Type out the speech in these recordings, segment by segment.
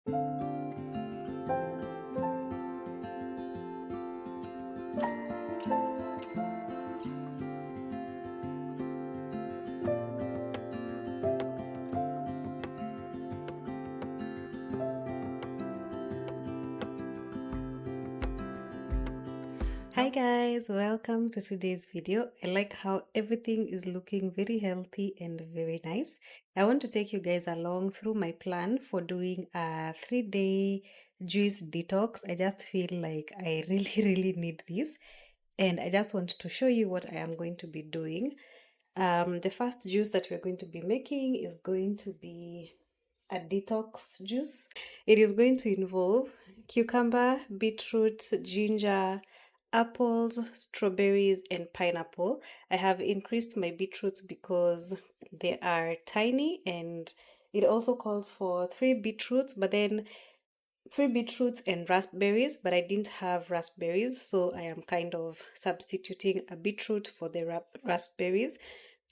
Hi guys, welcome to today's video. I like how everything is looking very healthy and very nice. I want to take you guys along through my plan for doing a 3-day juice detox. I just feel like I really, really need this. And I just want to show you what I am going to be doing. The first juice that we're going to be making is going to be a detox juice. It is going to involve cucumber, beetroot, ginger, apples, strawberries, and pineapple. I have increased my beetroots because they are tiny, and it also calls for 3 beetroots, but then 3 beetroots and raspberries, but I didn't have raspberries, so I am kind of substituting a beetroot for the raspberries.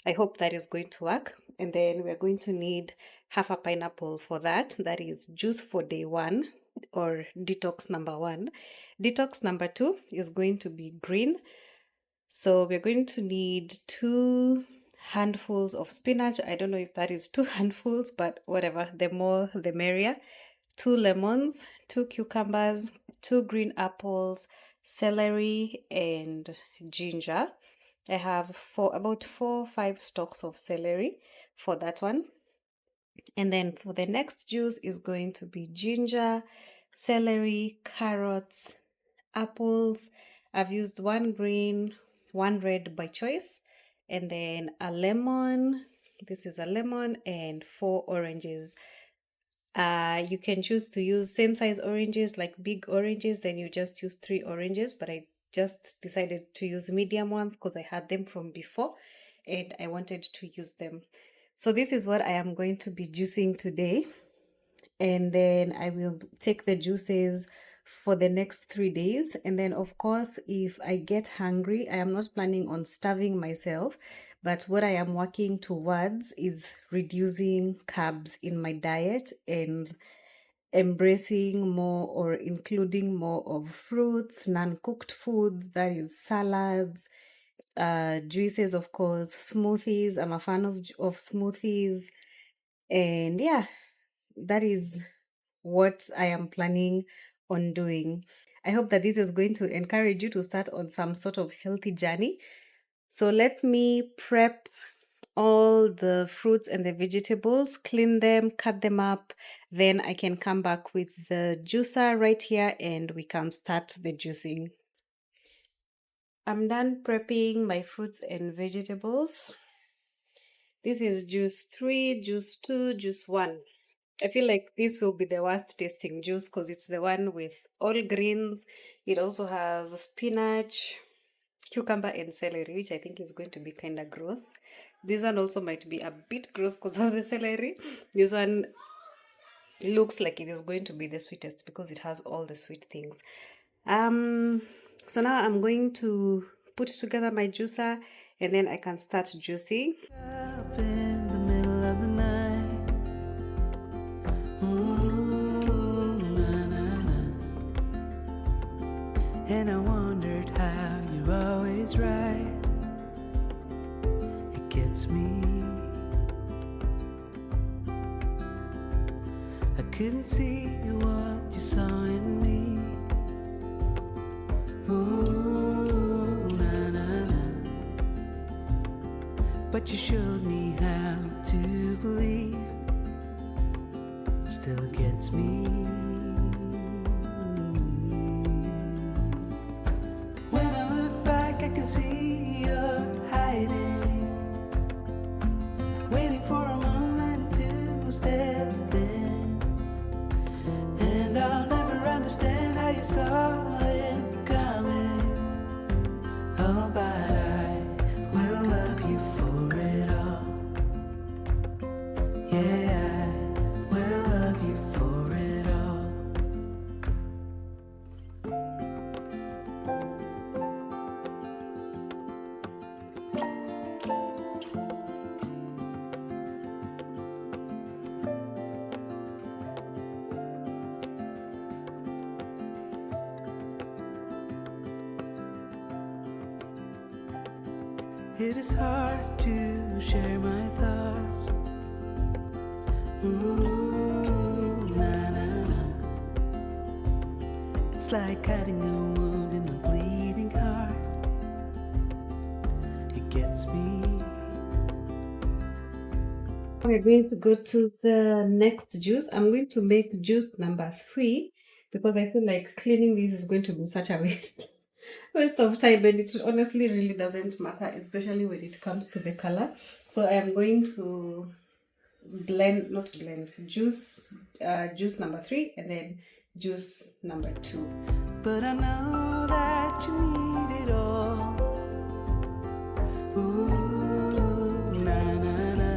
I hope that is going to work. And then we're going to need half a pineapple for that. That is juice for day 1 or detox number 1. Detox number 2 is going to be green. So we're going to need 2 handfuls of spinach. I don't know if that is 2 handfuls, but whatever, the more the merrier. 2 lemons, 2 cucumbers, 2 green apples, celery, and ginger. I have about 4 or 5 stalks of celery for that one. And then for the next juice is going to be ginger, celery, carrots, apples. I've used 1 green, 1 red by choice, and then a lemon. This is a lemon and 4 oranges. You can choose to use same size oranges, like big oranges, then you just use 3 oranges, but I just decided to use medium ones because I had them from before and I wanted to use them. So this is what I am going to be juicing today, and then I will take the juices for the next 3 days. And then of course, if I get hungry, I am not planning on starving myself, but what I am working towards is reducing carbs in my diet and embracing more or including more of fruits, non-cooked foods, that is salads, juices, of course, smoothies. I'm a fan of smoothies. And yeah, that is what I am planning on doing. I hope that this is going to encourage you to start on some sort of healthy journey. So let me prep all the fruits and the vegetables, clean them, cut them up. Then I can come back with the juicer right here and we can start the juicing. I'm done prepping my fruits and vegetables. This is juice 3, juice 2, juice 1. I feel like this will be the worst tasting juice because it's the one with all greens. It also has spinach, cucumber, and celery, which I think is going to be kind of gross. This one also might be a bit gross because of the celery. This one looks like it is going to be the sweetest because it has all the sweet things. So now I'm going to put together my juicer and then I can start juicing. Up in the middle of the night. Na, na, na. And I wondered how you're always right. It gets me. I couldn't see what you saw in me. Ooh, na, na, na. But you showed me how to believe. Still gets me. When I look back, I can see you're hiding, waiting for a moment to step in. And I'll never understand how you saw it coming. Oh, but I will love you for it all. Yeah, I will love you for it all. It is hard to share my thoughts. Ooh, na na na. It's like cutting a wound in a bleeding heart. It gets me. We're going to go to the next juice. I'm going to make juice number 3 because I feel like cleaning this is going to be such a waste of time, and it honestly really doesn't matter, especially when it comes to the color. So I am going to juice juice number 3 and then juice number 2. But I know that you need it all. Ooh, na na na.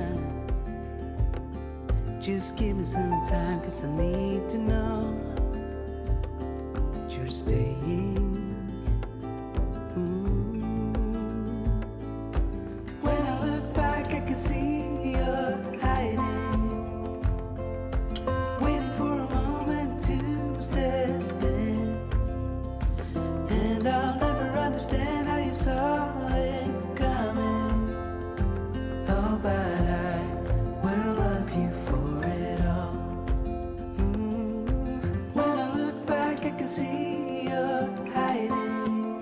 Just give me some time, 'cause I need to know that you're staying. When I look back, I can see you're hiding, waiting for a moment to step in. And I'll never understand how you saw it coming. Oh, but I will love you for it all. When I look back, I can see you're hiding,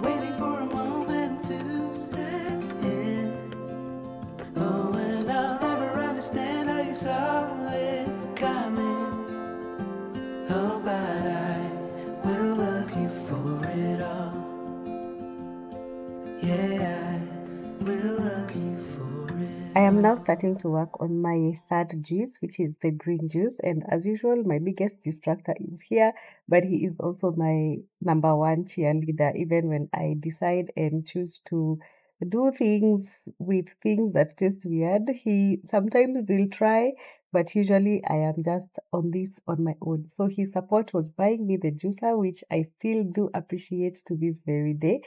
waiting for a moment to step in. Oh, and I'll never understand how you saw it coming. Oh, but I will love you for it all. Yeah, I will love you for it. I am now starting to work on my third juice, which is the green juice. And as usual, my biggest distractor is here, but he is also my number one cheerleader. Even when I decide and choose to do things with things that taste weird, he sometimes will try, but usually I am just on this on my own. So his support was buying me the juicer, which I still do appreciate to this very day.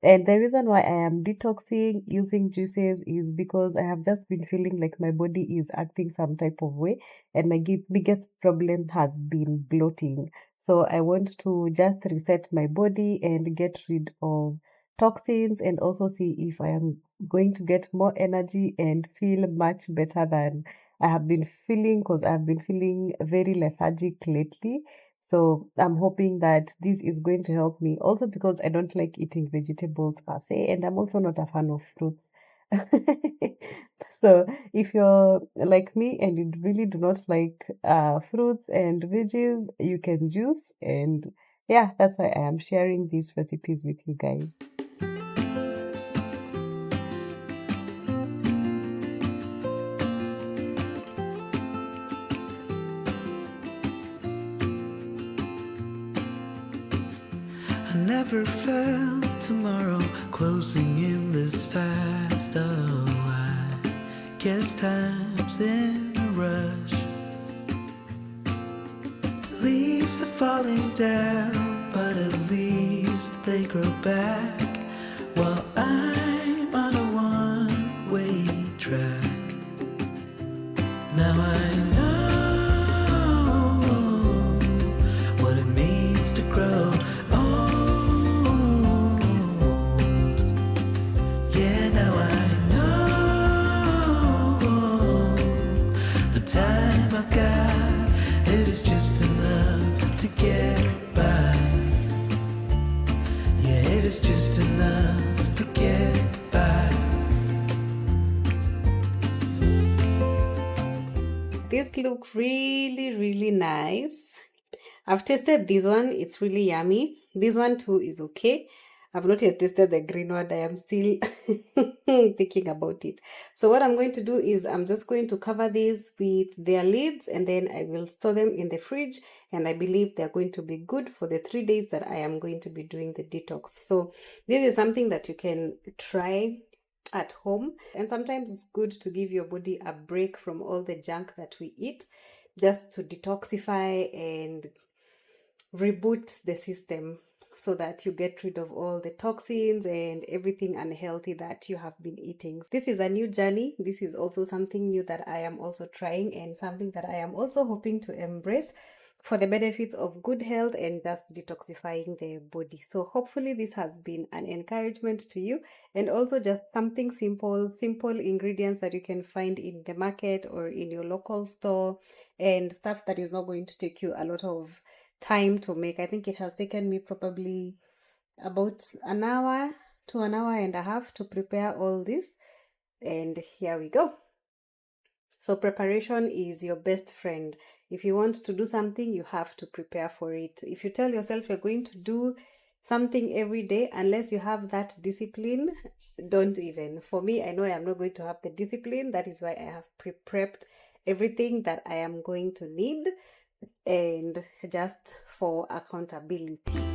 And the reason why I am detoxing using juices is because I have just been feeling like my body is acting some type of way, and my biggest problem has been bloating. So I want to just reset my body and get rid of toxins and also see if I am going to get more energy and feel much better than I have been feeling, because I've been feeling very lethargic lately. So I'm hoping that this is going to help me also because I don't like eating vegetables per se, and I'm also not a fan of fruits. So if you're like me and you really do not like fruits and veggies, you can juice. And yeah, that's why I am sharing these recipes with you guys. I never felt tomorrow closing in this fast. Oh, I guess time's in a rush. Leaves are falling down, but at least they grow back, while I'm on a one-way track. Now I know what it means to grow old. Yeah, now I know the time I've got, it is just enough to get by. Yeah, it is just enough to get by. These look really nice. I've tasted this one, it's really yummy. This one too is okay. I've not yet tasted the green one. I am still thinking about it. So what I'm going to do is I'm just going to cover these with their lids, and then I will store them in the fridge, and I believe they're going to be good for the 3 days that I am going to be doing the detox. So this is something that you can try at home, and sometimes it's good to give your body a break from all the junk that we eat, just to detoxify and reboot the system so that you get rid of all the toxins and everything unhealthy that you have been eating. This is a new journey. This is also something new that I am also trying, and something that I am also hoping to embrace, for the benefits of good health and just detoxifying the body. So hopefully this has been an encouragement to you, and also just something simple ingredients that you can find in the market or in your local store, and stuff that is not going to take you a lot of time to make. I think it has taken me probably about an hour to an hour and a half to prepare all this, and here we go. So preparation is your best friend. If you want to do something, you have to prepare for it. If you tell yourself you're going to do something every day, unless you have that discipline, don't even. For me, I know I am not going to have the discipline. That is why I have prepped everything that I am going to need, and just for accountability.